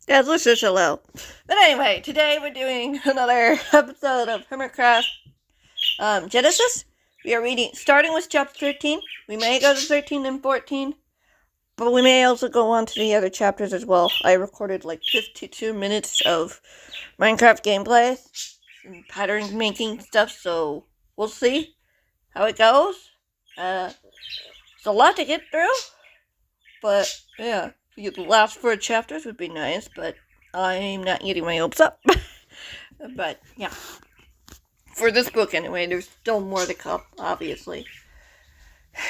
Yeah, let's just hello. But anyway, today we're doing another episode of Hermitcraft Genesis. We are starting with chapter 13. We may go to 13 and 14, but we may also go on to the other chapters as well. I recorded like 52 minutes of Minecraft gameplay and pattern making stuff, so we'll see how it goes. It's a lot to get through, but yeah, the last 4 chapters would be nice, but I'm not getting my hopes up. But yeah, for this book anyway, there's still more to come, obviously.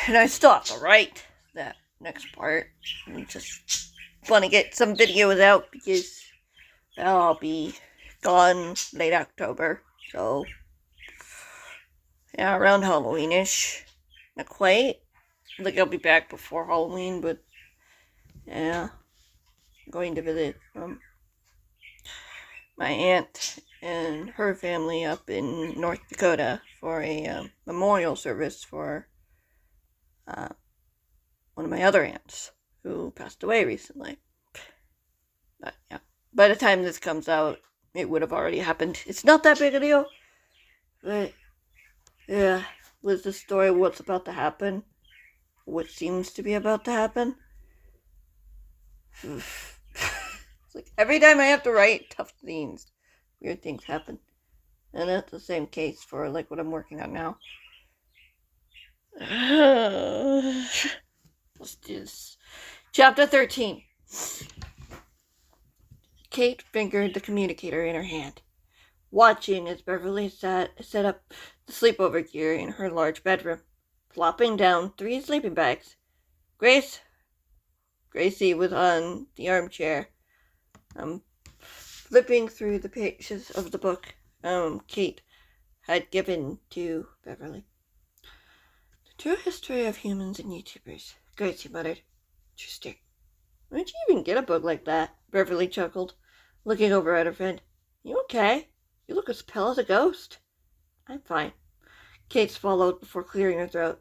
And I still have to write that next part. I just want to get some videos out because I'll be gone late October. So, yeah, around Halloween-ish. Not quite. Like, I'll be back before Halloween, but yeah. I'm going to visit my aunt and her family up in North Dakota for a memorial service for one of my other aunts who passed away recently. But yeah, by the time this comes out, it would have already happened. It's not that big a deal, but yeah, with the story of what's about to happen, what seems to be about to happen. It's like every time I have to write tough scenes, weird things happen. And that's the same case for like what I'm working on now. Let's do this. Chapter 13. Kate fingered the communicator in her hand, watching as Beverly set up the sleepover gear in her large bedroom, plopping down 3 sleeping bags. Gracie was on the armchair, flipping through the pages of the book Kate had given to Beverly. The true history of humans and YouTubers, Gracie muttered. Interesting. Where'd you even get a book like that? Beverly chuckled, looking over at her friend. You okay? You look as pale as a ghost. I'm fine. Kate swallowed before clearing her throat.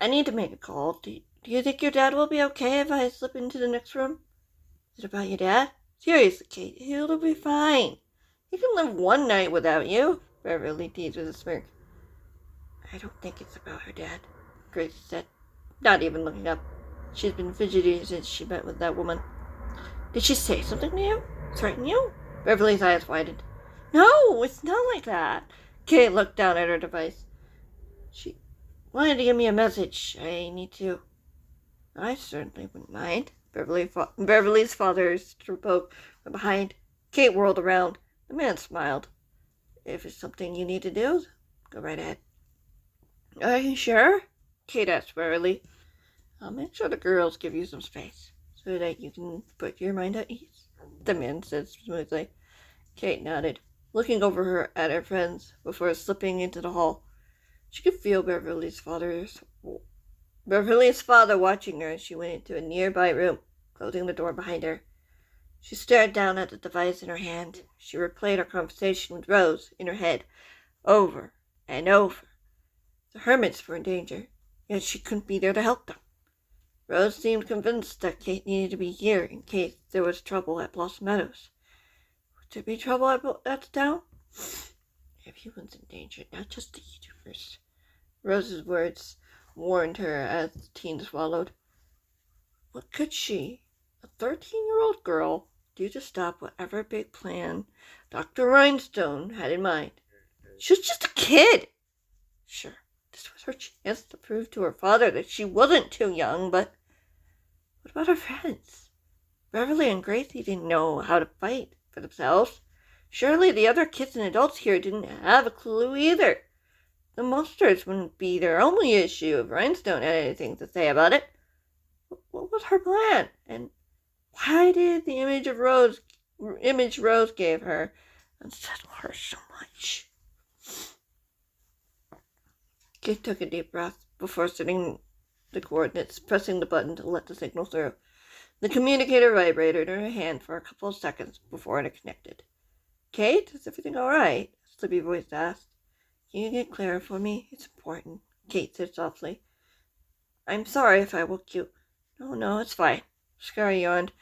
I need to make a call. Do you think your dad will be okay if I slip into the next room? Is it about your dad? Seriously, Kate, he'll be fine. He can live one night without you, Beverly teased with a smirk. I don't think it's about her dad, Grace said, not even looking up. She's been fidgety since she met with that woman. Did she say something to you? Threaten you? Beverly's eyes widened. No, it's not like that. Kate looked down at her device. She wanted to give me a message. I need to. I certainly wouldn't mind. Beverly's father spoke from behind. Kate whirled around. The man smiled. If it's something you need to do, go right ahead. Are you sure? Kate asked warily. I'll make sure the girls give you some space so that you can put your mind at ease, the man said smoothly. Kate nodded, looking over at her friends before slipping into the hall. She could feel Beverly's father watching her as she went into a nearby room, closing the door behind her. She stared down at the device in her hand. She replayed her conversation with Rose in her head, over and over. The hermits were in danger, yet she couldn't be there to help them. Rose seemed convinced that Kate needed to be here in case there was trouble at Blossom Meadows. Would there be trouble at the town? Everyone's in danger, not just the YouTubers. Rose's words warned her as the teen swallowed. What could she, a 13-year-old girl, do to stop whatever big plan Dr. Rhinestone had in mind? She was just a kid. Sure, this was her chance to prove to her father that she wasn't too young, but what about her friends? Beverly and Gracie didn't know how to fight for themselves. Surely the other kids and adults here didn't have a clue either. The monsters wouldn't be their only issue if Rhinestone had anything to say about it. What was her plan? And why did the image Rose gave her unsettle her so much? Kate took a deep breath before setting the coordinates, pressing the button to let the signal through. The communicator vibrated in her hand for a couple of seconds before it connected. Kate, is everything all right? A sleepy voice asked. Can you get Clara for me? It's important, Kate said softly. I'm sorry if I woke you. No, it's fine. Scar yawned.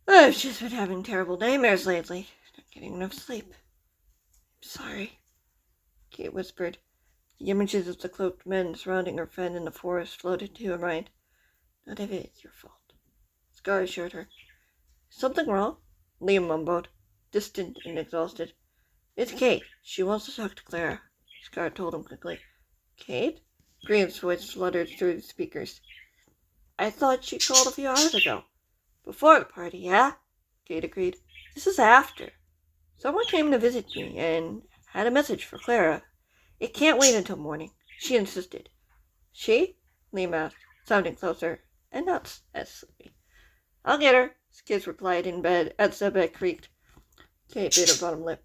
I've just been having terrible nightmares lately. Not getting enough sleep. I'm sorry, Kate whispered. The images of the cloaked men surrounding her friend in the forest floated to her mind. None of it is your fault, Scar assured her. Is something wrong? Liam mumbled, distant and exhausted. It's Kate. She wants to talk to Clara, Scar told him quickly. Kate? Green's voice fluttered through the speakers. I thought she called a few hours ago. Before the party, yeah? Kate agreed. This is after. Someone came to visit me and had a message for Clara. It can't wait until morning, she insisted. She? Liam asked, sounding closer, and not as sleepy. I'll get her, Skiz replied in bed as the bed creaked. Kate bit her bottom lip.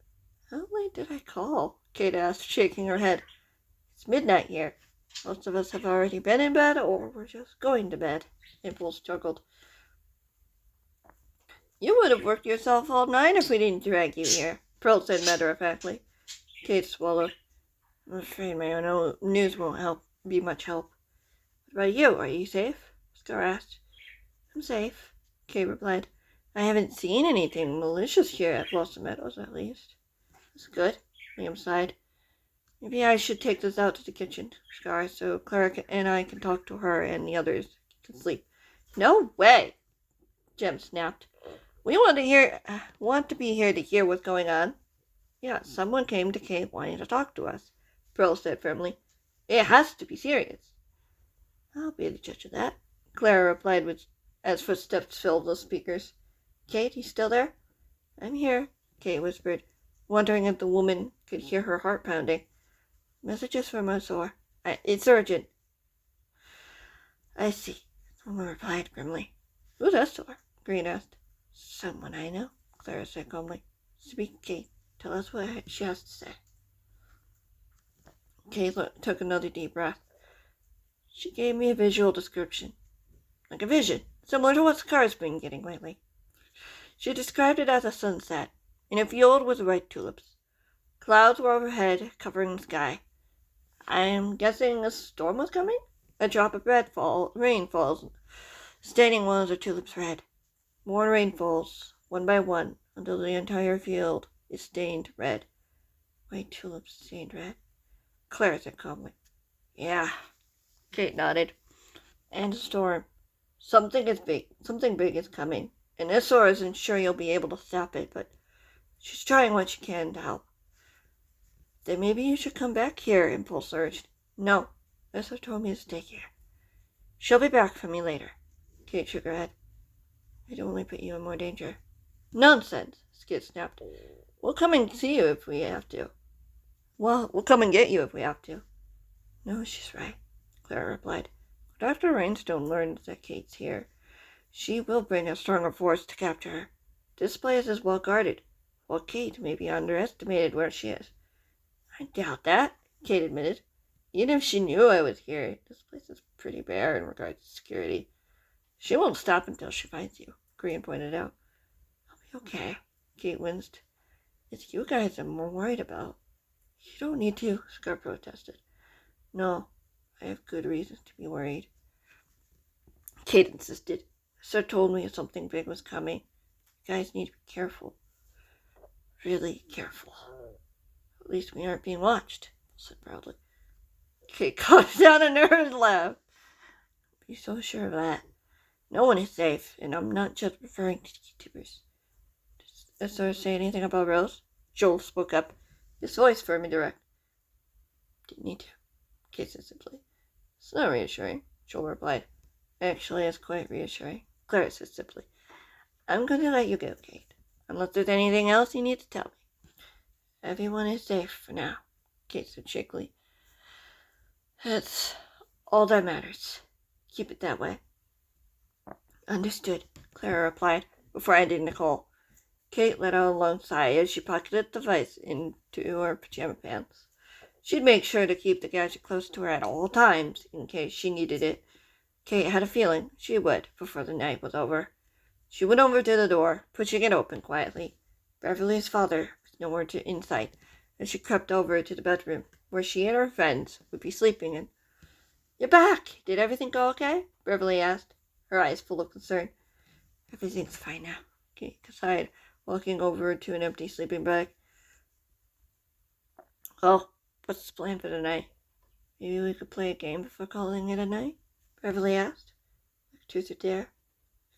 How late did I call? Kate asked, shaking her head. It's midnight here. Most of us have already been in bed, or we're just going to bed. Impulse chuckled. You would have worked yourself all night if we didn't drag you here, Pearl said matter-of-factly. Kate swallowed. I'm afraid my own news won't be much help. What about you? Are you safe? Scar asked. I'm safe, Kate replied. I haven't seen anything malicious here at Blossom Meadows, at least. That's good, Liam sighed. Maybe I should take this out to the kitchen, Scar, so Clara and I can talk to her and the others can sleep. No way, Jem snapped. We want to be here to hear what's going on. Yeah, someone came to Kate wanting to talk to us, Pearl said firmly. It has to be serious. I'll be the judge of that, Clara replied as footsteps filled the speakers. Kate, you still there? I'm here, Kate whispered, wondering if the woman could hear her heart pounding. Messages from Azor. It's urgent. I see, the woman replied grimly. Who's Azor? Green asked. Someone I know, Clara said calmly. Speak, Kate. Tell us what she has to say. Kate took another deep breath. She gave me a visual description. Like a vision, similar to what Scar's been getting lately. She described it as a sunset, in a field with white tulips. Clouds were overhead, covering the sky. I'm guessing a storm was coming? A drop of rain falls, staining one of the tulips red. More rain falls, one by one, until the entire field is stained red. White tulips stained red? Clara said calmly. Yeah, Kate nodded. And a storm. Something big is coming. And Isor isn't sure you'll be able to stop it, but she's trying what she can to help. Then maybe you should come back here, Impulse urged. No, Isor told me to stay here. She'll be back for me later. Kate shook her head. I'd only put you in more danger. Nonsense, Skid snapped. We'll come and see you if we have to. Well, we'll come and get you if we have to. No, she's right, Clara replied. If Dr. Rainstone learns that Kate's here, she will bring a stronger force to capture her. This place is well guarded, while Kate may be underestimated where she is. I doubt that, Kate admitted. Even if she knew I was here, this place is pretty bare in regards to security. She won't stop until she finds you, Green pointed out. I'll be okay, Kate winced. It's you guys I'm more worried about. You don't need to, Scar protested. No, I have good reasons to be worried. Kate insisted. Sir told me something big was coming. You guys need to be careful. Really careful. At least we aren't being watched, said proudly. Kate caught down a nervous laugh. Be so sure of that. No one is safe, and I'm not just referring to YouTubers. Does Sir say anything about Rose? Joel spoke up, his voice firm and direct. Didn't need to, Kate said simply. It's not reassuring, Joel replied. Actually, it's quite reassuring, Clara said simply. I'm going to let you go, Kate, unless there's anything else you need to tell me. Everyone is safe for now, Kate said shakily. That's all that matters. Keep it that way. Understood, Clara replied, before ending the call. Kate let out a long sigh as she pocketed the device into her pajama pants. She'd make sure to keep the gadget close to her at all times in case she needed it. Kate had a feeling she would before the night was over. She went over to the door, pushing it open quietly. Beverly's father was nowhere in sight as she crept over to the bedroom where she and her friends would be sleeping in. You're back! Did everything go okay? Beverly asked, her eyes full of concern. Everything's fine now, Kate sighed, walking over to an empty sleeping bag. Well, what's the plan for the night? Maybe we could play a game before calling it a night? Beverly asked. Like truth or dare?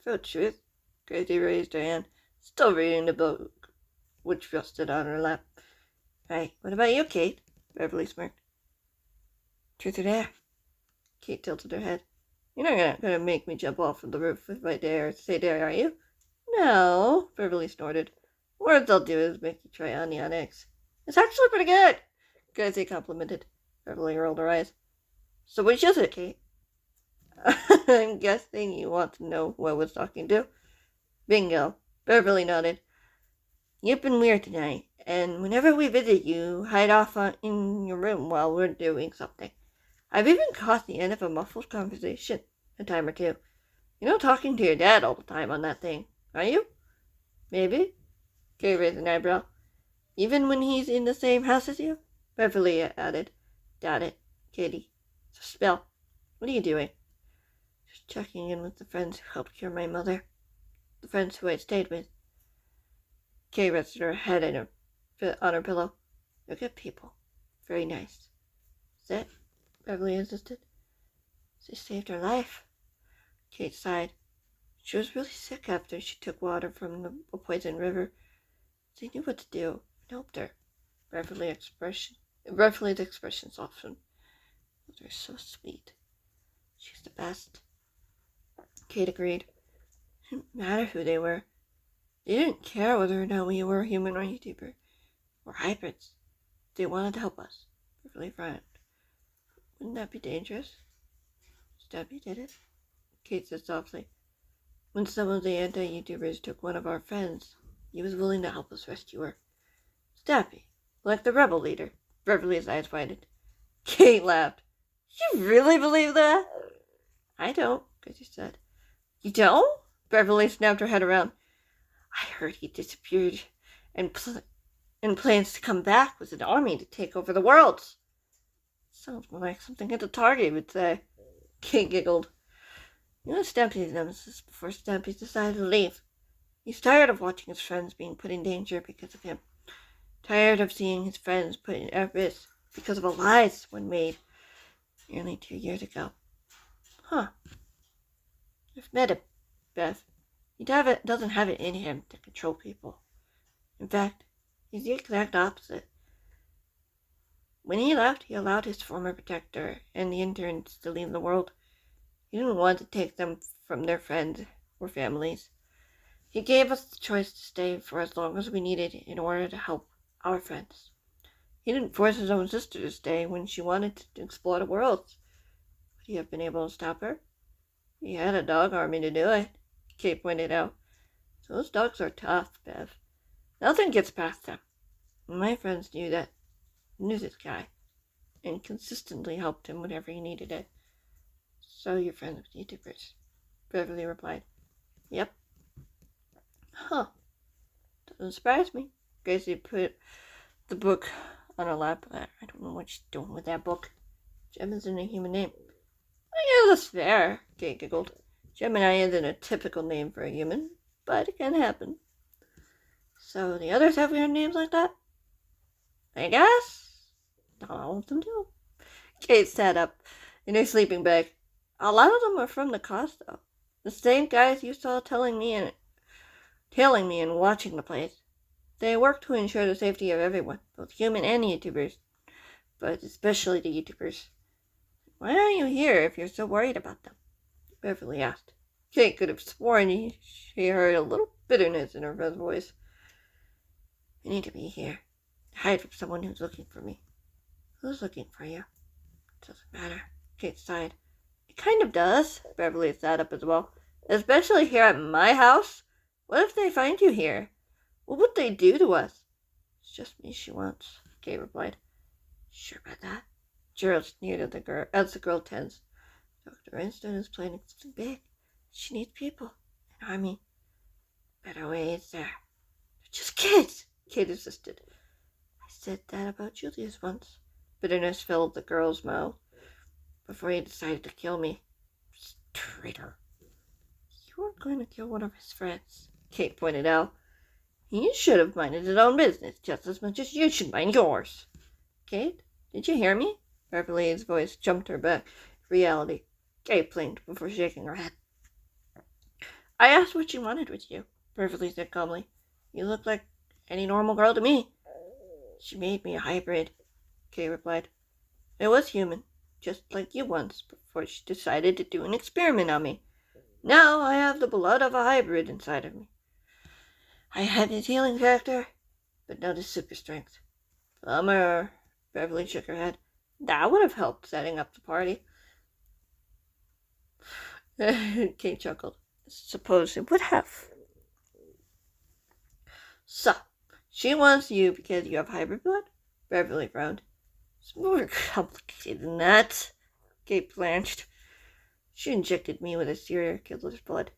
I felt truth. Gracie raised her hand, still reading the book, which rested on her lap. Right, what about you, Kate? Beverly smirked. Truth or dare? Kate tilted her head. You're not gonna make me jump off of the roof if I dare say dare, are you? No, Beverly snorted. Worst I'll do is make you try onion eggs. It's actually pretty good, Gracie complimented. Beverly rolled her eyes. So which is it, Kate? I'm guessing you want to know who I was talking to. Bingo. Beverly nodded. You've been weird tonight, and whenever we visit you, hide off in your room while we're doing something. I've even caught the end of a muffled conversation a time or two. You're not talking to your dad all the time on that thing, are you? Maybe. Kate raised an eyebrow. Even when he's in the same house as you? Beverly added. Doubt it, Katie. It's a spell. What are you doing? Just checking in with the friends who helped cure my mother. The friends who I stayed with. Kay rested her head on her pillow. They're good people. Very nice. Is it? Beverly insisted. They saved her life. Kate sighed. She was really sick after she took water from the poisoned river. They knew what to do and helped her. Beverly's expression softened. They're so sweet. She's the best. Kate agreed. It didn't matter who they were. They didn't care whether or not we were human or YouTuber or hybrids. They wanted to help us. Beverly frowned. Wouldn't that be dangerous? Stubby did it. Kate said softly. When some of the anti-YouTubers took one of our friends, he was willing to help us rescue her. Stappy, like the rebel leader. Beverly's eyes widened. Kate laughed. You really believe that? I don't, Gracie said. You don't? Beverly snapped her head around. I heard he disappeared and plans to come back with an army to take over the world. Sounds more like something a target would say. Kate giggled. You know Stampy's nemesis before Stampy decided to leave. He's tired of watching his friends being put in danger because of him. Tired of seeing his friends put at risk because of a lie one made nearly 2 years ago. Huh. I've met him, Beth. He doesn't have it in him to control people. In fact, he's the exact opposite. When he left, he allowed his former protector and the interns to leave the world. He didn't want to take them from their friends or families. He gave us the choice to stay for as long as we needed in order to help our friends. He didn't force his own sister to stay when she wanted to explore the world. Would he have been able to stop her? He had a dog army to do it, Kate pointed out. Those dogs are tough, Bev. Nothing gets past them. My friends knew this guy, and consistently helped him whenever he needed it. So you're friends with YouTubers, Beverly replied. Yep. Huh. Doesn't surprise me. Gracie put the book on her lap. I don't know what she's doing with that book. Gem isn't a human name. I guess that's fair, Kate giggled. Gemini isn't a typical name for a human, but it can happen. So the others have weird names like that? I guess. Not all of them do. Kate sat up in her sleeping bag. A lot of them are from the coast, though. The same guys you saw tailing me and watching the place. They work to ensure the safety of everyone, both human and YouTubers, but especially the YouTubers. Why aren't you here if you're so worried about them? Beverly asked. Kate could have sworn she heard a little bitterness in her voice. I need to be here, to hide from someone who's looking for me. Who's looking for you? It doesn't matter, Kate sighed. It kind of does, Beverly sat up as well. Especially here at my house. What if they find you here? What would they do to us? It's just me she wants, Kate replied. Sure about that? Gerald sneered at the girl as the girl tensed. Dr. Einstein is planning something big. She needs people. An army. Better ways there. They're just kids, Kate insisted. I said that about Julius once. Bitterness filled the girl's mouth before he decided to kill me. Traitor. You weren't going to kill one of his friends. Kate pointed out. He should have minded his own business just as much as you should mind yours. Kate, did you hear me? Beverly's voice jumped her back to reality. Kate blinked before shaking her head. I asked what you wanted with you, Beverly said calmly. You look like any normal girl to me. She made me a hybrid, Kate replied. I was human, just like you once, before she decided to do an experiment on me. Now I have the blood of a hybrid inside of me. I had his healing factor, but not his super strength. Bummer, Beverly shook her head. That would have helped setting up the party. Kate chuckled. Suppose it would have. So, she wants you because you have hybrid blood? Beverly frowned. It's more complicated than that, Kate blanched. She injected me with a serial killer's blood,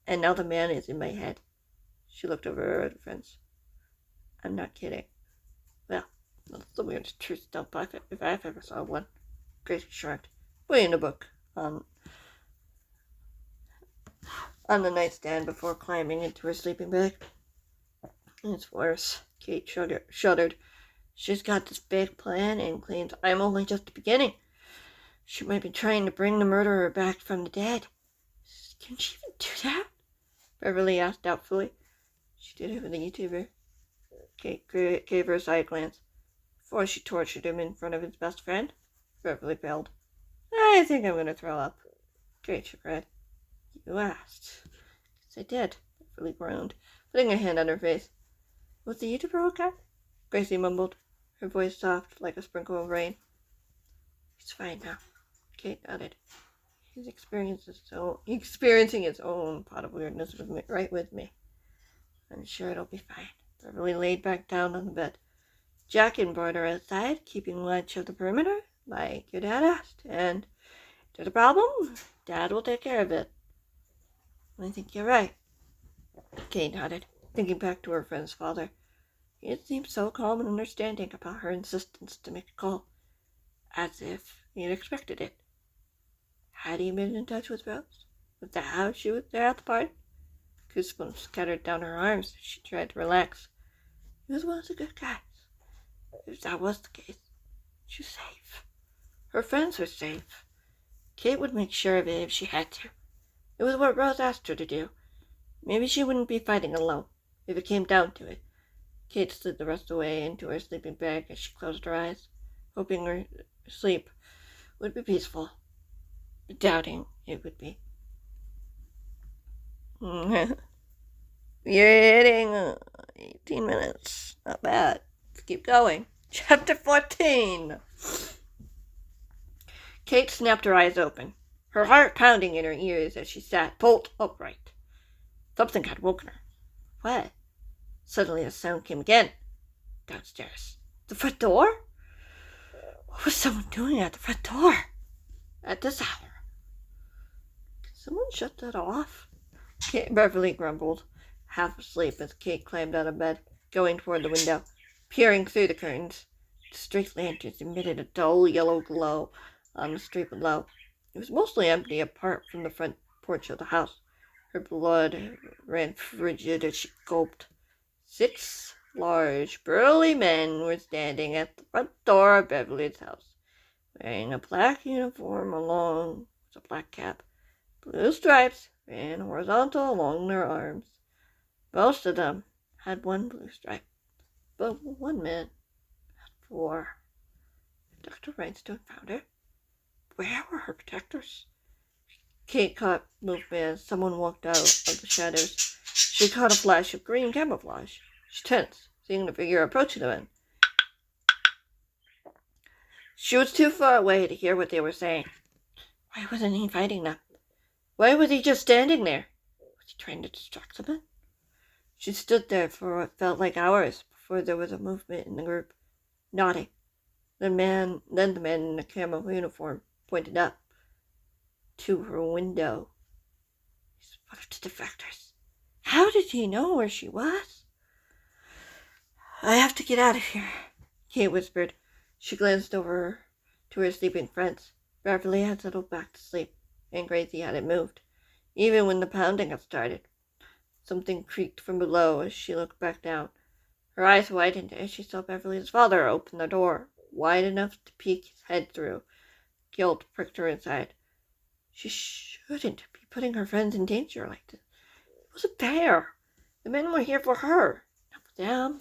and now the man is in my head. She looked over at her friends. I'm not kidding. Well, that's the weirdest truth dump if I've ever saw one. Gracie shrugged, putting the book on the nightstand before climbing into her sleeping bag. It's worse, Kate shuddered. She's got this big plan and claims I'm only just the beginning. She might be trying to bring the murderer back from the dead. Can she even do that? Beverly asked doubtfully. She did it with a YouTuber. Kate gave her a side glance. Before she tortured him in front of his best friend, Beverly paled. I think I'm going to throw up. Kate shook her head. You asked. Yes, I did, Beverly groaned, putting a hand on her face. Was the YouTuber okay? Gracie mumbled, her voice soft like a sprinkle of rain. He's fine now, Kate nodded. He's experiencing his own pot of weirdness with me. I'm sure it'll be fine. Beverly laid back down on the bed. Jack and Bart are outside, keeping watch of the perimeter, like your dad asked. And if there's a problem, Dad will take care of it. I think you're right. Kate nodded, thinking back to her friend's father. He seemed so calm and understanding about her insistence to make a call, as if he had expected it. Had he been in touch with Rose? Was that how she was there at the party? Goosebumps scattered down her arms as she tried to relax. He was one of the good guys. If that was the case, she was safe. Her friends were safe. Kate would make sure of it if she had to. It was what Rose asked her to do. Maybe she wouldn't be fighting alone, if it came down to it. Kate slid the rest away into her sleeping bag as she closed her eyes, hoping her sleep would be peaceful, but doubting it would be. You're hitting 18 minutes. Not bad. Let's keep going. Chapter 14. Kate snapped her eyes open, her heart pounding in her ears as she sat bolt upright. Something had woken her. What? Suddenly the sound came again. Downstairs. The front door? What was someone doing at the front door? At this hour? Can someone shut that off? Beverly grumbled, half asleep as Kate climbed out of bed, going toward the window, peering through the curtains. The street lanterns emitted a dull yellow glow on the street below. It was mostly empty apart from the front porch of the house. Her blood ran frigid as she gulped. 6 large, burly men were standing at the front door of Beverly's house, wearing a black uniform along with a black cap. Blue stripes ran horizontal along their arms. Most of them had one blue stripe, but one man had 4. Dr. Rhinestone found her. Where were her protectors? Kate caught movement as someone walked out of the shadows. She caught a flash of green camouflage. She tensed, seeing the figure approach the men. She was too far away to hear what they were saying. Why wasn't he fighting them? Why was he just standing there? Was he trying to distract the men? She stood there for what felt like hours before there was a movement in the group, nodding. Then the man in the camo uniform pointed up to her window. He's one of the defectors. How did he know where she was? I have to get out of here, Kate whispered. She glanced over to her sleeping friends. Beverly had settled back to sleep, and Gracie hadn't moved, even when the pounding had started. Something creaked from below as she looked back down. Her eyes widened as she saw Beverly's father open the door, wide enough to peek his head through. Guilt pricked her inside. She shouldn't be putting her friends in danger like this. It wasn't fair. The men were here for her, not for them.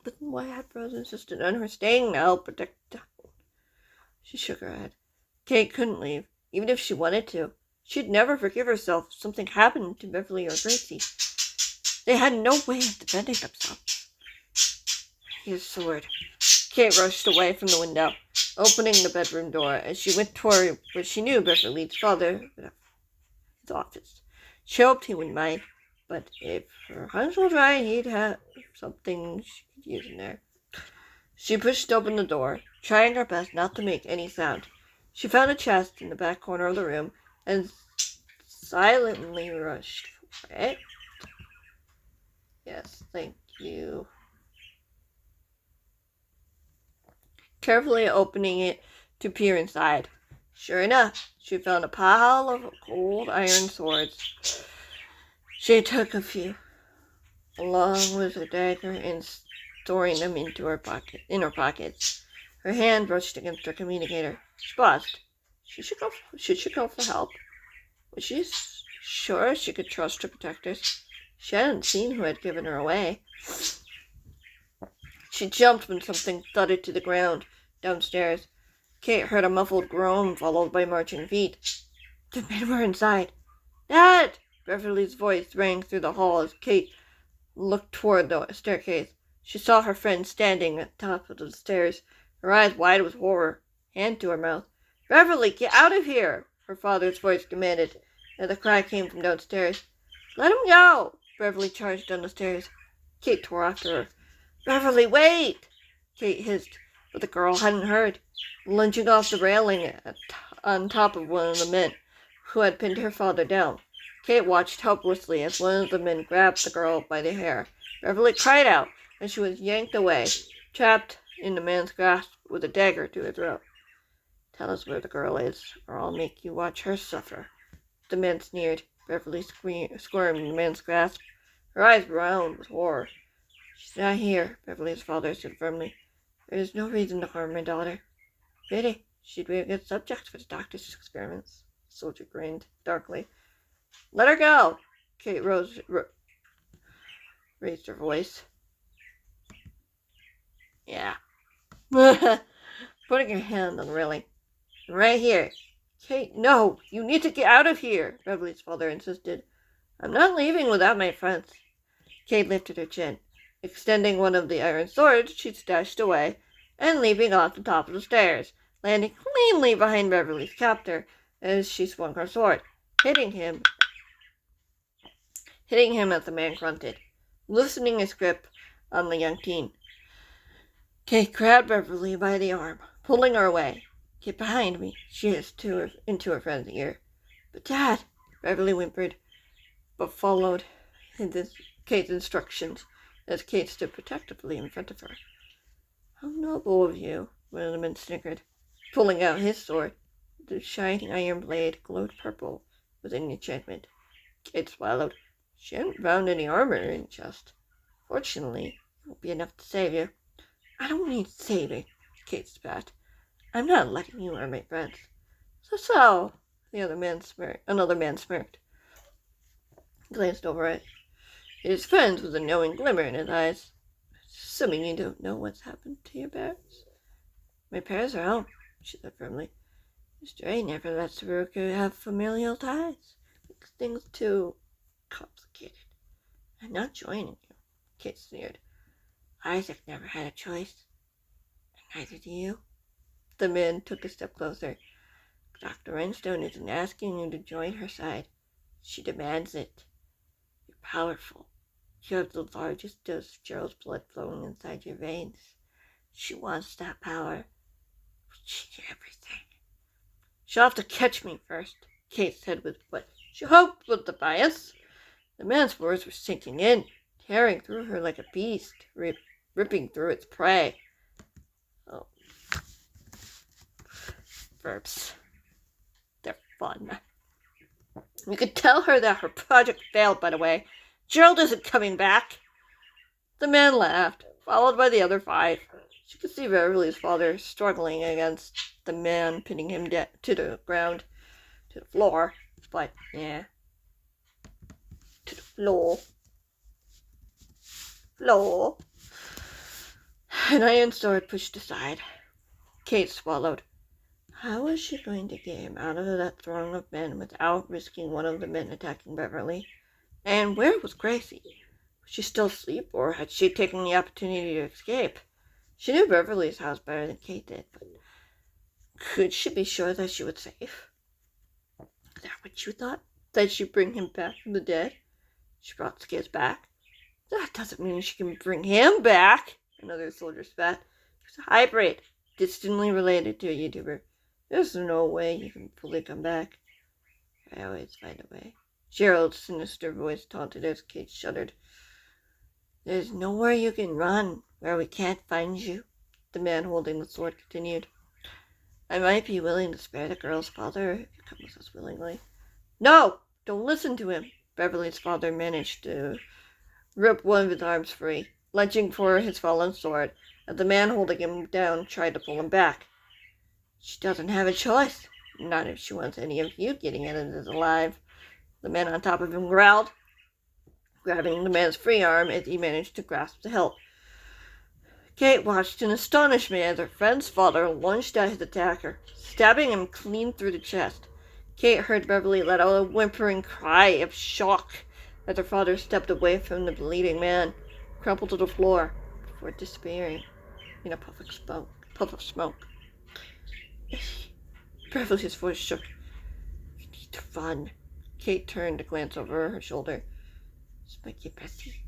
But why had Rose insisted on her staying to help protect them? She shook her head. Kate couldn't leave, even if she wanted to. She'd never forgive herself if something happened to Beverly or Gracie. They had no way of defending themselves. His sword. Kate rushed away from the window, opening the bedroom door as she went toward where she knew Beverly's father, his office. She hoped he wouldn't mind, but if her hunch was right, he'd have something she could use in there. She pushed open the door, trying her best not to make any sound. She found a chest in the back corner of the room and silently rushed for it. Yes, thank you. Carefully opening it to peer inside. Sure enough, she found a pile of old iron swords. She took a few, along with a dagger, and storing them in her pockets. Her hand brushed against her communicator. She paused. Should she go for help? Was she sure she could trust her protectors? She hadn't seen who had given her away. She jumped when something thudded to the ground downstairs. Kate heard a muffled groan followed by marching feet. The men were inside. Dad! Beverly's voice rang through the hall as Kate looked toward the staircase. She saw her friend standing at the top of the stairs, her eyes wide with horror, hand to her mouth. Beverly, get out of here! Her father's voice demanded, and the cry came from downstairs. Let him go! Beverly charged down the stairs. Kate tore after her. Beverly, wait! Kate hissed, but the girl hadn't heard. Lunging off the railing on top of one of the men who had pinned her father down, Kate watched helplessly as one of the men grabbed the girl by the hair. Beverly cried out, and she was yanked away, trapped in the man's grasp with a dagger to her throat. Tell us where the girl is, or I'll make you watch her suffer. The man sneered. Beverly squirmed in the man's grasp, her eyes round with horror. She's not here, Beverly's father said firmly. There is no reason to harm my daughter. Pity. She'd be a good subject for the doctor's experiments. The soldier grinned darkly. Let her go! Kate raised her voice. Yeah. Putting her hand on the railing. Right here. Kate, no! You need to get out of here, Beverly's father insisted. I'm not leaving without my friends. Kate lifted her chin. Extending one of the iron swords, she stashed away, and leaping off the top of the stairs, landing cleanly behind Beverly's captor as she swung her sword, hitting him as the man grunted, loosening his grip on the young teen. Kate grabbed Beverly by the arm, pulling her away. Get behind me, she hissed into her friend's ear. But Dad, Beverly whimpered, but followed Kate's instructions as Kate stood protectively in front of her. How noble of you, one of the men snickered, pulling out his sword. The shining iron blade glowed purple with an enchantment. Kate swallowed. She hadn't found any armor in the chest. Fortunately, it won't be enough to save you. I don't need saving, Kate spat. I'm not letting you are my friends. So, another man smirked. Glanced over at his friends with a knowing glimmer in his eyes. Assuming you don't know what's happened to your parents. My parents are home, she said firmly. Mr. A never lets Ruku have familial ties. Makes things too complicated. I'm not joining you, Kate sneered. Isaac never had a choice. And neither do you. The man took a step closer. Dr. Rhinestone isn't asking you to join her side. She demands it. You're powerful. You have the largest dose of Gerald's blood flowing inside your veins. She wants that power. She did everything. She'll have to catch me first, Kate said with what she hoped was defiance. The man's words were sinking in, tearing through her like a beast, ripping through its prey. Oh. Verbs. They're fun. You could tell her that her project failed, by the way. Gerald isn't coming back. The man laughed, followed by the other 5. She could see Beverly's father struggling against the man, pinning him to the ground, to the floor. But, yeah. To the floor. Floor. An iron sword pushed aside. Kate swallowed. How was she going to get him out of that throng of men without risking one of the men attacking Beverly? And where was Gracie? Was she still asleep, or had she taken the opportunity to escape? She knew Beverly's house better than Kate did, but could she be sure that she was safe? Is that what you thought? That she'd bring him back from the dead? She brought Skiz back. That doesn't mean she can bring him back. Another soldier spat. He's a hybrid, distantly related to a YouTuber. There's no way you can fully come back. I always find a way. Gerald's sinister voice taunted as Kate shuddered. There's nowhere you can run where we can't find you, the man holding the sword continued. I might be willing to spare the girl's father if you come with us willingly. No! Don't listen to him! Beverly's father managed to rip one of his arms free, lunging for his fallen sword, as the man holding him down tried to pull him back. She doesn't have a choice. Not if she wants any of you getting at it alive. The man on top of him growled, grabbing the man's free arm as he managed to grasp the hilt. Kate watched in astonishment as her friend's father lunged at his attacker, stabbing him clean through the chest. Kate heard Beverly let out a whimpering cry of shock as her father stepped away from the bleeding man, crumpled to the floor, before disappearing in a puff of smoke. Beverly's voice shook. You need to run. Kate turned to glance over her shoulder. This might get messy.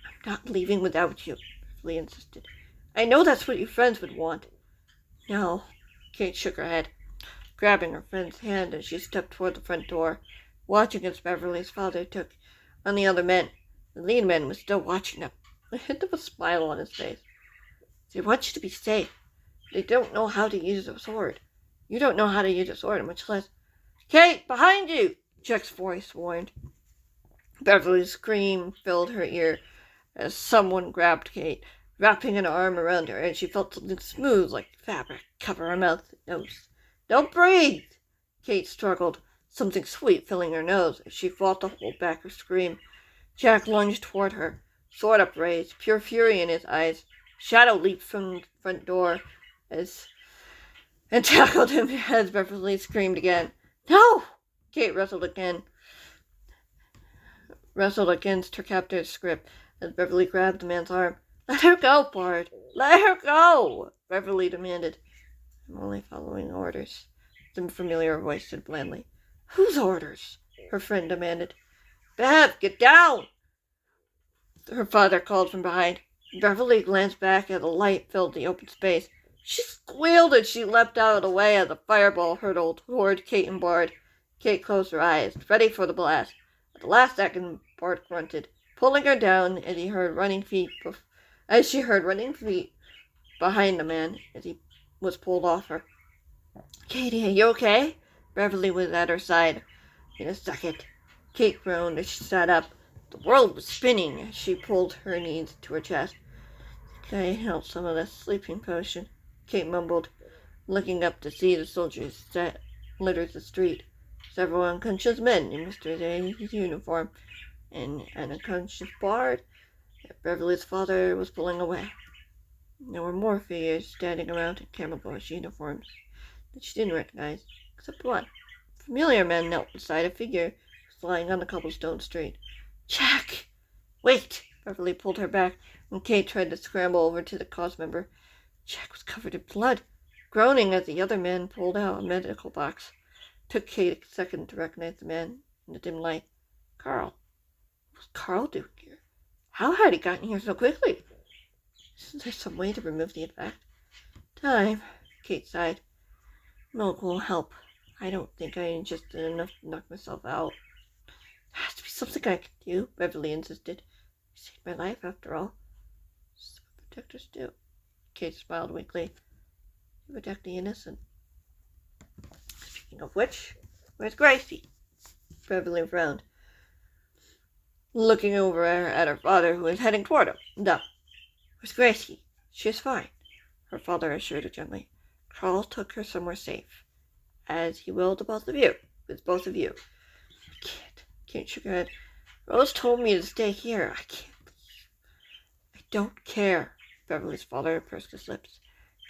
I'm not leaving without you, Beverly insisted. I know that's what your friends would want. No. Kate shook her head, grabbing her friend's hand as she stepped toward the front door, watching as Beverly's father took on the other men. The lead man was still watching them, a hint of a smile on his face. They want you to be safe. They don't know how to use a sword. You don't know how to use a sword, much less... Kate, behind you! Jack's voice warned. Beverly's scream filled her ear as someone grabbed Kate, wrapping an arm around her, and she felt something smooth like fabric cover her mouth and nose. Don't breathe! Kate struggled, something sweet filling her nose as she fought to hold back her scream. Jack lunged toward her, sword upraised, pure fury in his eyes. Shadow leaped from the front door and tackled him as Beverly screamed again. No! Kate wrestled against her captor's grip as Beverly grabbed the man's arm. Let her go, Bard! Let her go! Beverly demanded. I'm only following orders, the familiar voice said blandly. Whose orders? Her friend demanded. Bev, get down! Her father called from behind. Beverly glanced back as the light filled the open space. She squealed as she leapt out of the way as a fireball hurtled toward Kate and Bard. Kate closed her eyes, ready for the blast. At the last second, Bard grunted, pulling her down as she heard running feet behind the man as he was pulled off her. Katie, are you okay? Beverly was at her side. In a second, Kate groaned as she sat up. The world was spinning as she pulled her knees to her chest. I held some of the sleeping potion, Kate mumbled, looking up to see the soldiers that littered the street. Several unconscious men in Mr. Daly's uniform, and an unconscious Bard that Beverly's father was pulling away. There were more figures standing around in camouflage uniforms that she didn't recognize, except one. A familiar man knelt beside a figure lying on the cobblestone street. Jack! Wait! Beverly pulled her back when Kate tried to scramble over to the cause member. Jack was covered in blood, groaning as the other man pulled out a medical box. It took Kate a second to recognize the man in the dim light. Carl. What was Carl doing here? How had he gotten here so quickly? Isn't there some way to remove the effect? Time, Kate sighed. Milk will help. I don't think I just did enough to knock myself out. There has to be something I can do, Beverly insisted. You saved my life, after all. So protectors do. Kate smiled weakly. You protect the innocent. Speaking of which, where's Gracie? Beverly frowned, looking over at her father, who was heading toward him. No. Where's Gracie? She is fine, her father assured her gently. Carl took her somewhere safe, as he will to both of you, with both of you. I can't. Kate shook her head. Rose told me to stay here. I can't. I don't care. Beverly's father pursed his lips.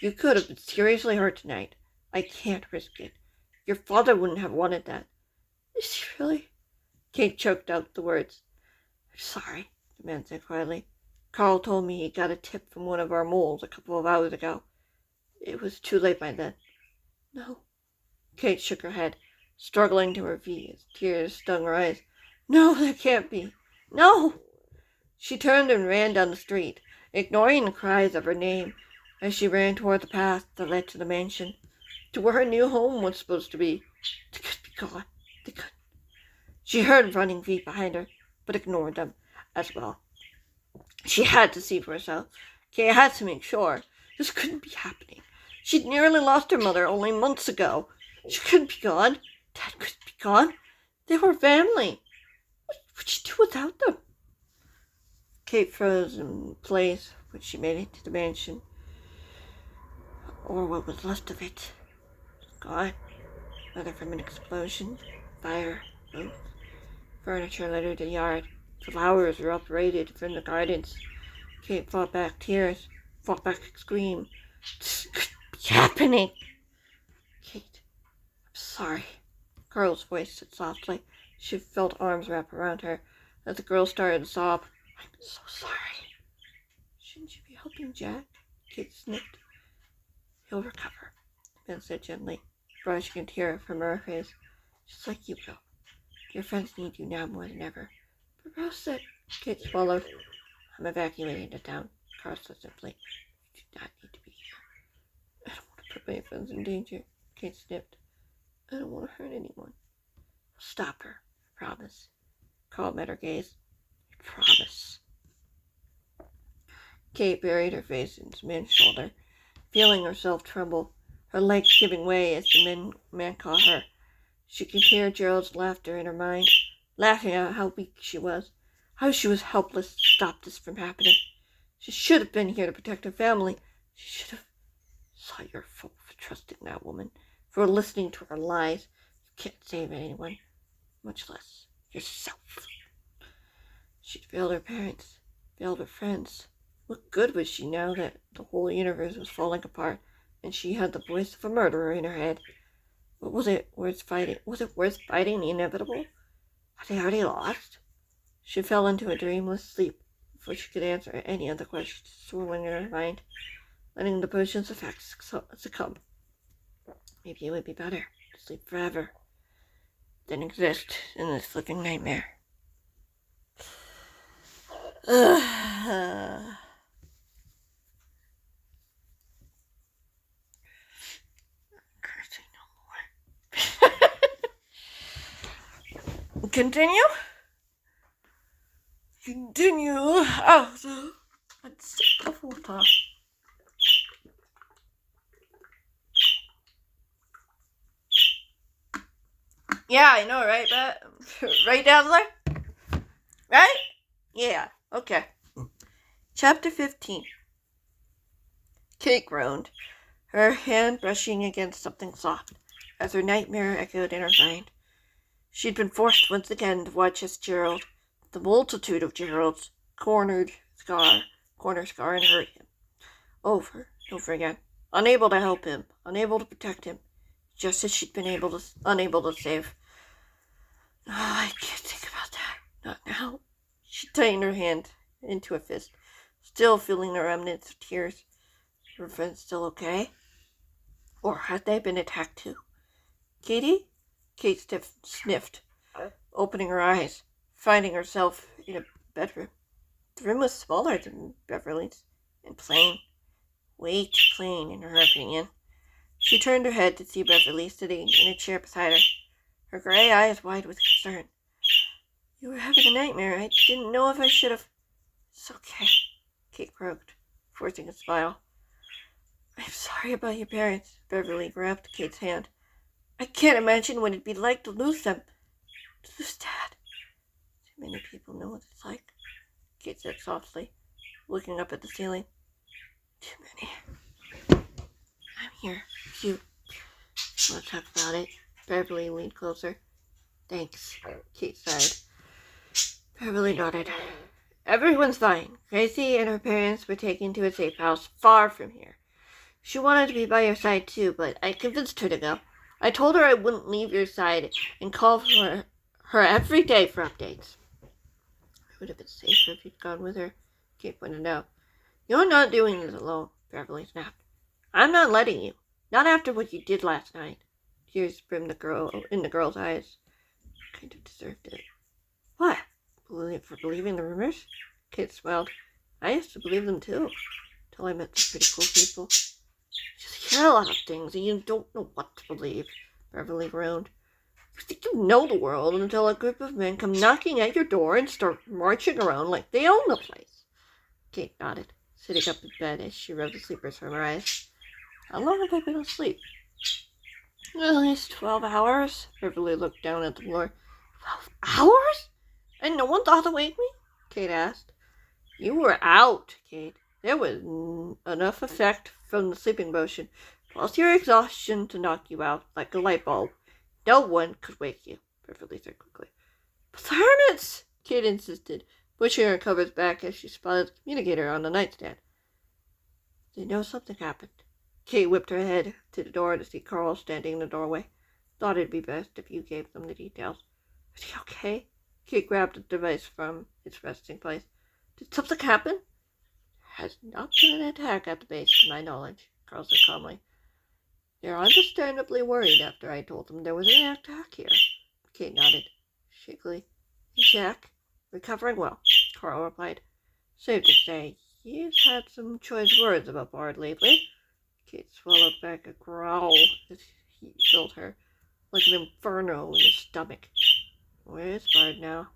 You could have been seriously hurt tonight. I can't risk it. Your father wouldn't have wanted that. Is he really? Kate choked out the words. I'm sorry, the man said quietly. Carl told me he got a tip from one of our moles a couple of hours ago. It was too late by then. No. Kate shook her head, struggling to her feet as tears stung her eyes. No, that can't be. No! She turned and ran down the street, ignoring the cries of her name as she ran toward the path that led to the mansion, to where her new home was supposed to be. They couldn't be gone. They couldn't. She heard running feet behind her, but ignored them as well. She had to see for herself. Kate had to make sure. This couldn't be happening. She'd nearly lost her mother only months ago. She couldn't be gone. Dad couldn't be gone. They were family. What would she do without them? Kate froze in place when she made it to the mansion, or what was left of it. Gone, whether from an explosion, fire, both. Furniture littered the yard. Flowers were uprooted from the gardens. Kate fought back tears, fought back a scream. This couldn't be happening. Kate, I'm sorry. Carl's voice said softly. She felt arms wrap around her as the girl started to sob. I'm so sorry. Shouldn't you be helping Jack? Kate sniffed. He'll recover, the man said gently, brushing a tear from her face. Just like you will. Your friends need you now more than ever. But Rose said, Kate swallowed. I'm evacuating the town, Carl said simply. You do not need to be here. I don't want to put my friends in danger, Kate sniffed. I don't want to hurt anyone. I'll stop her, I promise. Carl met her gaze. I promise. Kate buried her face in the man's shoulder, feeling herself tremble, her legs giving way as the man caught her. She could hear Gerald's laughter in her mind, laughing at how weak she was, how she was helpless to stop this from happening. She should have been here to protect her family. She should have. It's not your fault for trusting that woman, for listening to her lies. You can't save anyone, much less yourself. She'd failed her parents, failed her friends. What good was she now that the whole universe was falling apart and she had the voice of a murderer in her head? But was it worth fighting? Was it worth fighting the inevitable? Had they already lost? She fell into a dreamless sleep before she could answer any of the questions swirling in her mind, letting the potion's effects succumb. Maybe it would be better to sleep forever than exist in this living nightmare. Continue? Continue. Oh, so let's sip of water. Yeah, I know, right, Bet? Right down there? Right? Yeah, okay. Chapter 15. Kate groaned, her hand brushing against something soft, as her nightmare echoed in her mind. She'd been forced once again to watch as Gerald, the multitude of Geralds, corner scar and hurt him. Over and over again. Unable to help him, unable to protect him, just as she'd been unable to save. Oh, I can't think about that. Not now. She tightened her hand into a fist, still feeling the remnants of tears. Were her friends still okay? Or had they been attacked too? Katie? Kate sniffed, opening her eyes, finding herself in a bedroom. The room was smaller than Beverly's, and plain. Way too plain, in her opinion. She turned her head to see Beverly sitting in a chair beside her, her gray eyes wide with concern. You were having a nightmare. I didn't know if I should have. It's okay, Kate croaked, forcing a smile. I'm sorry about your parents. Beverly grabbed Kate's hand. I can't imagine what it'd be like to lose them. This is Dad. Too many people know what it's like, Kate said softly, looking up at the ceiling. Too many. I'm here. You want to talk about it? Beverly leaned closer. Thanks, Kate sighed. Beverly nodded. Everyone's fine. Gracie and her parents were taken to a safe house far from here. She wanted to be by your side too, but I convinced her to go. I told her I wouldn't leave your side and call for her every day for updates. It would have been safer if you'd gone with her, Kate pointed out. You're not doing this alone, Beverly snapped. I'm not letting you. Not after what you did last night. Tears brimmed in the girl's eyes. Kind of deserved it. What? For believing the rumors? Kate smiled. I used to believe them too, till I met some pretty cool people. You just hear a lot of things and you don't know what to believe, Beverly groaned. You think you know the world until a group of men come knocking at your door and start marching around like they own the place. Kate nodded, sitting up in bed as she rubbed the sleepers from her eyes. How long have I been asleep? At least 12 hours. Beverly looked down at the floor. 12 hours? And no one thought to wake me? Kate asked. You were out, Kate. There was enough effect from the sleeping motion, plus your exhaustion to knock you out like a light bulb. No one could wake you, Beverly said quickly. But the hermits, Kate insisted, pushing her covers back as she spotted the communicator on the nightstand. They know something happened. Kate whipped her head to the door to see Carl standing in the doorway. Thought it'd be best if you gave them the details. Is he okay? Kate grabbed the device from its resting place. Did something happen? There has not been an attack at the base, to my knowledge, Carl said calmly. They're understandably worried after I told them there was an attack here. Kate nodded, shakily. And Jack? Recovering well, Carl replied. Safe to say, he's had some choice words about Bard lately. Kate swallowed back a growl as he filled her, like an inferno in his stomach. Where is Bard now?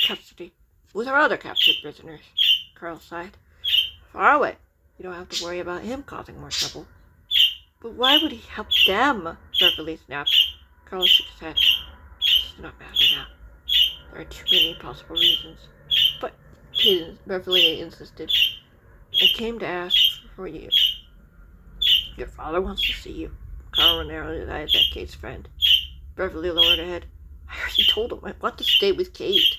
Custody. With our other captured prisoners, Carl sighed. Far away. You don't have to worry about him causing more trouble. But why would he help them? Beverly snapped. Carl shook his head. This does not matter now. There are too many possible reasons. But, Beverly insisted, I came to ask for you. Your father wants to see you. Carl narrowed his eyes at Kate's friend. Beverly lowered her head. I already told him I want to stay with Kate.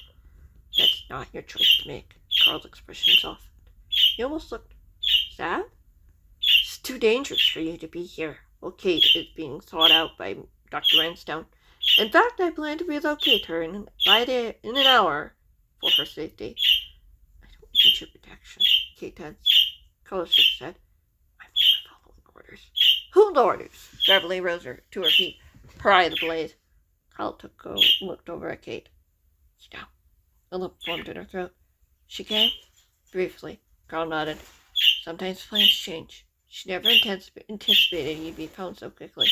That's not your choice to make. Carl's expression softened. He almost looked sad. It's too dangerous for you to be here while Kate is being sought out by Dr. Ransdown. In fact, I plan to relocate her in an hour for her safety. I don't need your protection, Kate tensed. Carl shook his head. I'm only following orders. Whose orders? Beverly rose to her feet, her eyes ablaze. Carl looked over at Kate. You know, a lump formed in her throat. She came? Briefly. Carl nodded. Sometimes plans change. She never anticipated you'd be found so quickly.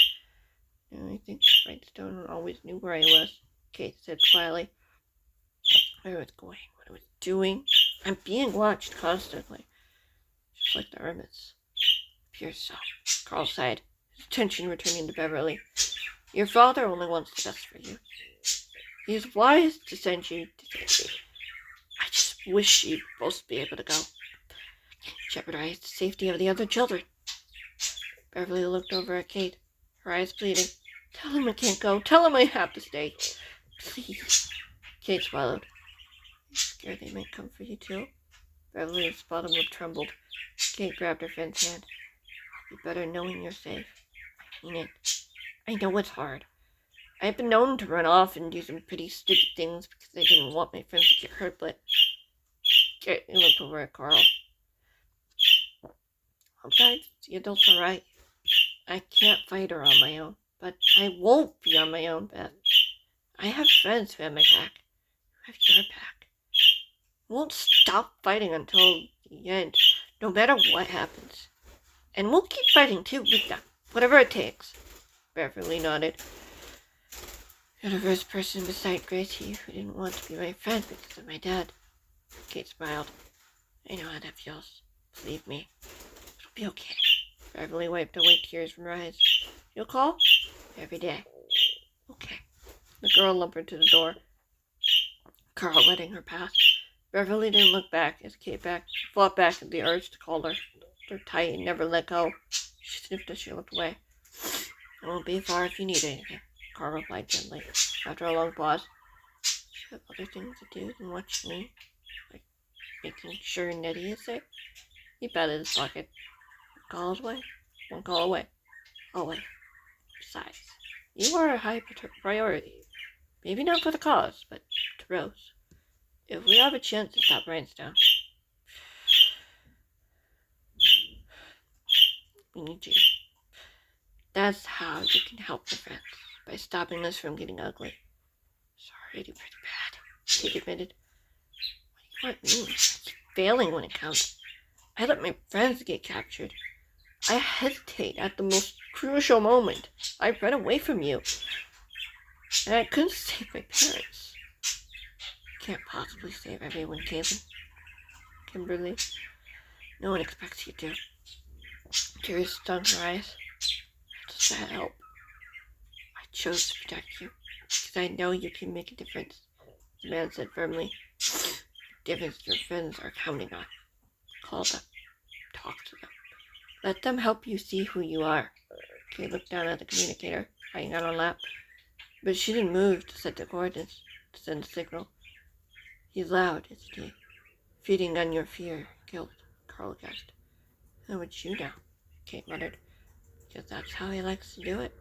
I think Brightstone always knew where I was, Kate said quietly. Where I was going, what I was doing. I'm being watched constantly. Just like the hermits. Pure self. Carl sighed, his attention returning to Beverly. Your father only wants the best for you. He is wise to send you to safety. I just wish you'd both be able to go. Jeopardize the safety of the other children. Beverly looked over at Kate, her eyes pleading. Tell him I can't go. Tell him I have to stay. Please. Kate swallowed. I'm scared they might come for you too. Beverly's bottom lip trembled. Kate grabbed her friend's hand. I'll be better knowing you're safe. I mean it. I know it's hard. I've been known to run off and do some pretty stupid things because I didn't want my friends to get hurt, but Kate looked over at Carl. Sometimes the adults are right. I can't fight her on my own, but I won't be on my own, Beth. I have friends who have my back, who have your back. I won't stop fighting until the end, no matter what happens. And we'll keep fighting too with them, whatever it takes. Beverly nodded. You're the first person beside Gracie who didn't want to be my friend because of my dad. Kate smiled. I know how that feels. Believe me. It'll be okay. Beverly wiped away tears from her eyes. You'll call? Every day. Okay. The girl lumbered to the door, Carl letting her pass. Beverly didn't look back as Kate fought back at the urge to call her. Her tight and never let go. She sniffed as she looked away. "I won't be far if you need anything," Carl replied gently. After a long pause, "You have other things to do than watch me? Like making sure Nettie is safe?" He patted his pocket. One call away. Always. Besides, you are a high priority. Maybe not for the cause, but to Rose. If we have a chance to stop Rhinestone, we need you. That's how you can help your friends, by stopping this from getting ugly. It's already pretty bad," Kate admitted. "What do you want me? It's failing when it counts. I let my friends get captured. I hesitate at the most crucial moment. I ran away from you. And I couldn't save my parents. Can't possibly save everyone, Kimberly. No one expects you to." Tears stung her eyes. "How does that help?" "I chose to protect you, because I know you can make a difference," the man said firmly. "The difference your friends are counting on. Call them. Talk to them. Let them help you see who you are." Kate looked down at the communicator, lying on her lap, but she didn't move to set the coordinates, to send a signal. "He's loud, isn't he? Feeding on your fear, guilt," Carl guessed. "How would you know?" Kate muttered. "Because that's how he likes to do it.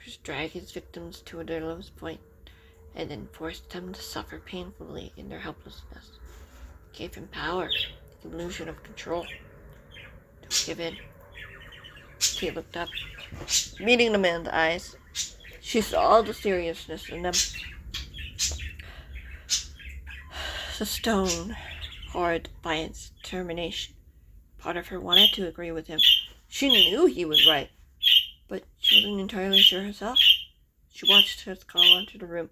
Just drag his victims to their lowest point, and then force them to suffer painfully in their helplessness. Gave him power, the illusion of control. Don't give in." Kate looked up, meeting the man's eyes. She saw the seriousness in them. The stone, hard defiance, determination. Part of her wanted to agree with him. She knew he was right, but she wasn't entirely sure herself. She watched his Carl enter the room,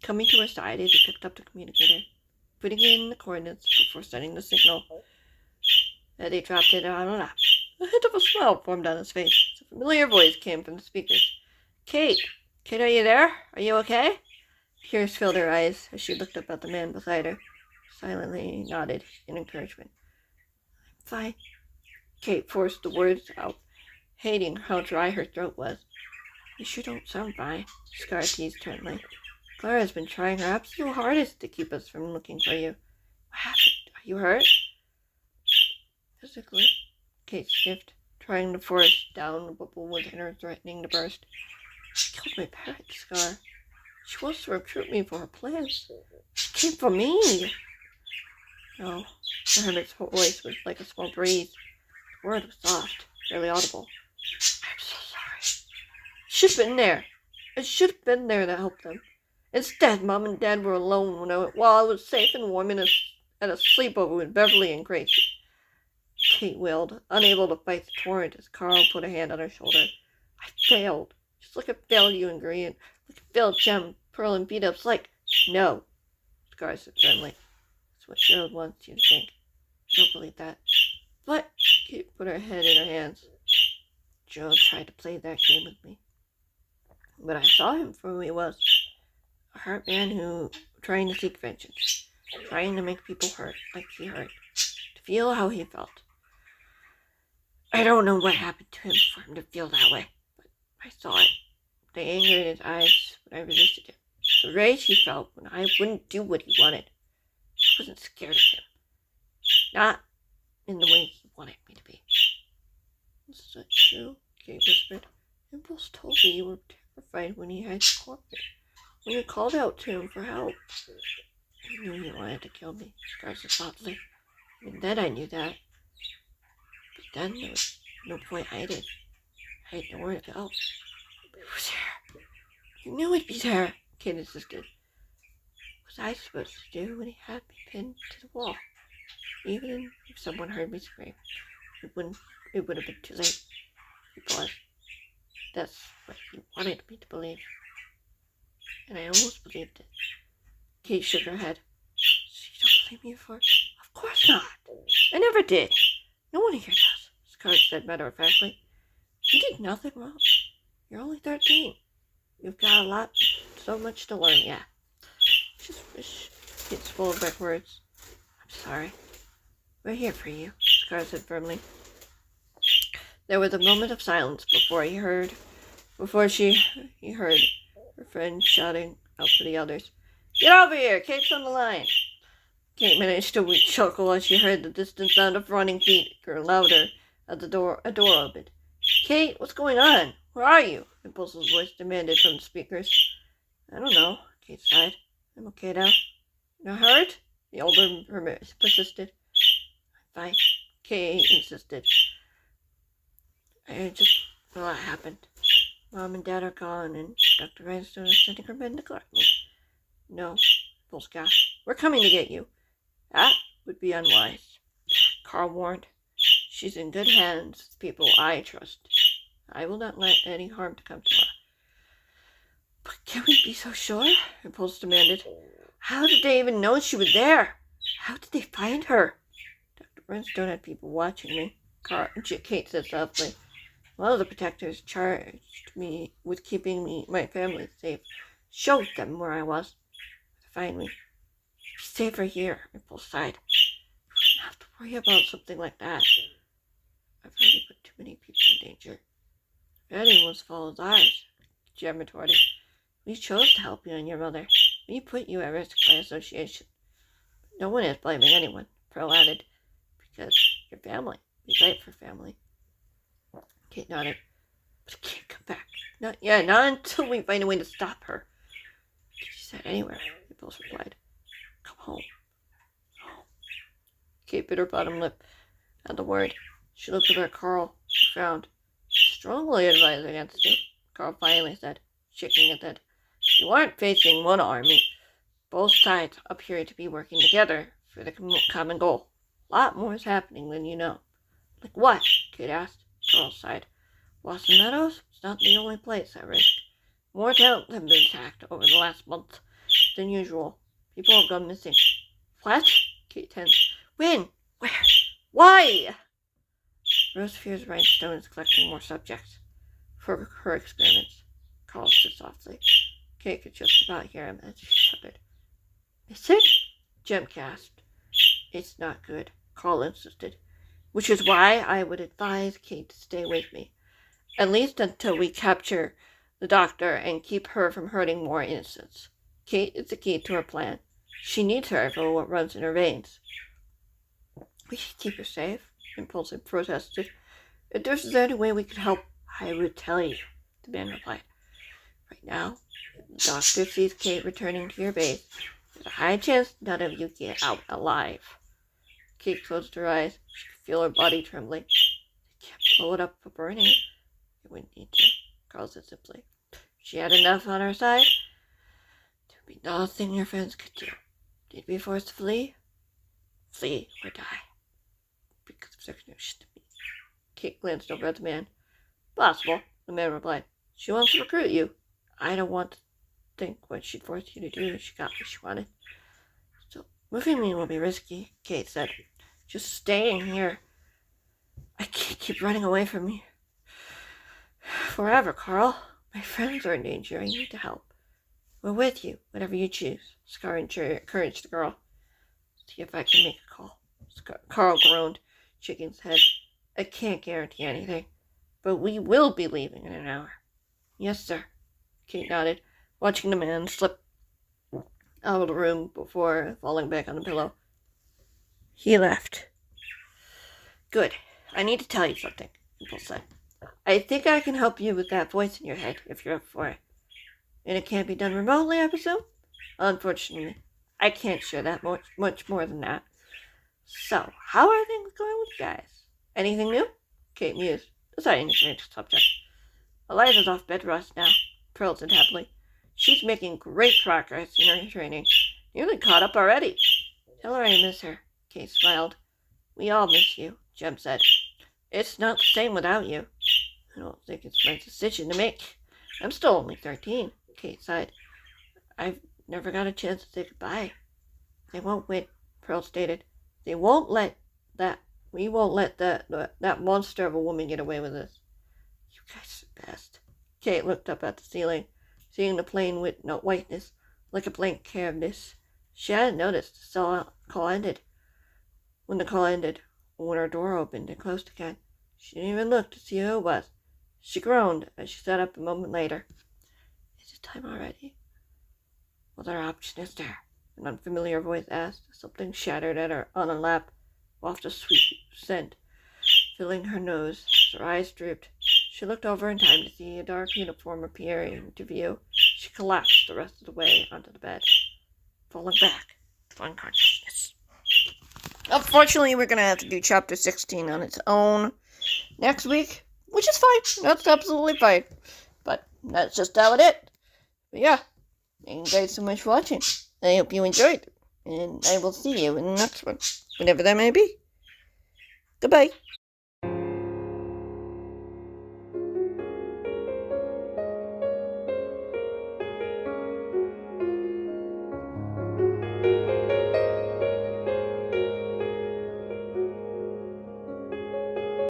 coming to her side as he picked up the communicator, putting in the coordinates before sending the signal. As he dropped it on her lap, a hint of a smile formed on his face. A familiar voice came from the speakers. Kate, are you there? Are you okay?" Tears filled her eyes as she looked up at the man beside her. Silently nodded in encouragement. "I'm fine." Kate forced the words out, hating how dry her throat was. "You sure don't sound fine," Scar teased gently. "Clara's been trying her absolute hardest to keep us from looking for you. What happened? Are you hurt?" "Physically," Kate sniffed, trying to force down what was in her, threatening to burst. "She killed my parents, Scar. She wants to recruit me for her plans. She came for me." "No," the hermit's voice was like a small breeze. The word was soft, barely audible. "I'm so sorry. It should have been there. It should have been there to help them. Instead, Mom and Dad were alone while I was safe and warm at a sleepover with Beverly and Gracie." Kate wailed, unable to fight the torrent as Carl put a hand on her shoulder. "I failed. Just like I failed you and Green. Like I failed Jem, Pearl, and beat-ups. No," Scar said firmly. "That's what Gerald wants you to think. I don't believe that." "But," Kate put her head in her hands, "Gerald tried to play that game with me. But I saw him for who he was. A hurt man who trying to seek vengeance. Trying to make people hurt like he hurt. To feel how he felt. I don't know what happened to him for him to feel that way, but I saw it. The anger in his eyes when I resisted him. The rage he felt when I wouldn't do what he wanted. I wasn't scared of him. Not in the way he wanted me to be." "Is that true?" Kate whispered. "Impulse told me you were terrified when he had you cornered. When you called out to him for help. I knew he wanted to kill me," Scar said softly. "Even then I knew that. But then there was no point hiding. I had nowhere to go. But he was there. You knew he'd be there," Kate insisted. "What was I supposed to do when he had me pinned to the wall? Even if someone heard me scream, it would have been too late. He paused. That's what he wanted me to believe. And I almost believed it." Kate shook her head. "So you don't blame me for it?" "Of course not. I never did. No one here does," Scar said matter-of-factly. "You did nothing wrong. You're only 13. You've got a lot to so much to learn yet. Just wish it's full of big words. I'm sorry. We're here for you, Scar said firmly. There was a moment of silence before he heard her friend shouting out for the others. Get over here! Kate's on the line! Kate managed to chuckle as she heard the distant sound of running feet grow louder as a door opened. Kate, what's going on? Where are you? Impulse's voice demanded from the speakers. I don't know, Kate sighed. I'm okay now. You're hurt? The older hermit persisted. I'm fine, Kate insisted. A lot happened. Mom and Dad are gone, and Dr. Rhinestone is sending her men to Clockwork. No, Impulse gasped. We're coming to get you. That would be unwise, Carl warned. She's in good hands with people I trust. I will not let any harm to come to her. But can we be so sure? Impulse demanded. How did they even know she was there? How did they find her? Dr. Rhinestone had people watching me, Kate said softly. One of the protectors charged me with keeping my family safe. Showed them where I was. To find me. Be safer here, Impulse sighed. We don't have to worry about something like that. I've already put too many people in danger. If anyone's fault is ours, Jem retorted. We chose to help you and your mother. We put you at risk by association. No one is blaming anyone, Pearl added. Because you're family. We fight for family. Kate nodded. But I can't come back. Not yet. Not until we find a way to stop her. She said anywhere, Impulse replied. Come home. Home. Kate bit her bottom lip at the word. She looked over at Carl. She frowned. Strongly advise against it, Carl finally said, shaking his head. You aren't facing one army. Both sides appear to be working together for the common goal. A lot more is happening than you know. Like what? Kate asked. Carl sighed. Blossom Meadows is not the only place at risk. More towns have been attacked over the last month than usual. People have gone missing. What? Kate tensed. When? Where? Why? Rose fears Rhinestone is collecting more subjects for her experiments, Carl said softly. Kate could just about hear him as he shuddered. Missing? Jem gasped. It's not good, Carl insisted. Which is why I would advise Kate to stay with me, at least until we capture the doctor and keep her from hurting more innocents. Kate is the key to her plan. She needs her for what runs in her veins. We should keep her safe, Impulse protested. If there's any way we could help, I would tell you, the man replied. Right now, if the doctor sees Kate returning to your base, there's a high chance none of you get out alive. Kate closed her eyes. She could feel her body trembling. They can't blow it up for burning. They wouldn't need to, Carl said simply. If she had enough on her side, there would be nothing your friends could do. They'd be forced to flee. Flee or die. Because of second to me. Kate glanced over at the man. Possible, the man replied. She wants to recruit you. I don't want to think what she'd force you to do if she got what she wanted. So, moving me will be risky, Kate said. Just staying here. I can't keep running away from you. Forever, Carl. My friends are in danger. I need to help. We're with you, whatever you choose. Scar encouraged the girl. See if I can make a call. Carl groaned, shaking his head. I can't guarantee anything, but we will be leaving in an hour. Yes, sir. Kate nodded, watching the man slip out of the room before falling back on the pillow. He left. Good. I need to tell you something, Impulse said. I think I can help you with that voice in your head, if you're up for it. And it can't be done remotely, I presume? Unfortunately, I can't share that much more than that. So, how are things going with you guys? Anything new? Kate mused, deciding to change the subject. Eliza's off bed rest now, Pearl said happily. She's making great progress in her training. Nearly caught up already. Tell her I miss her, Kate smiled. We all miss you, Jem said. It's not the same without you. I don't think it's my decision to make. I'm still only 13, Kate sighed. I've never got a chance to say goodbye. They won't win, Pearl stated. We won't let that monster of a woman get away with us. You guys are the best. Kate looked up at the ceiling. seeing the plain with no whiteness, like a blank canvas. She hadn't noticed the call ended. When the call ended, when her door opened and closed again, she didn't even look to see who it was. She groaned as she sat up a moment later. Is it time already? What other option is there? An unfamiliar voice asked. Something shattered at her on her lap, wafted a sweet scent, filling her nose. Her eyes drooped. She looked over in time to see a dark uniform appear into view. She collapsed the rest of the way onto the bed, falling back to unconsciousness. Unfortunately, we're going to have to do Chapter 16 on its own next week, which is fine. That's absolutely fine. But that's just how it is. But yeah, thank you guys so much for watching. I hope you enjoyed. And I will see you in the next one, whenever that may be. Goodbye.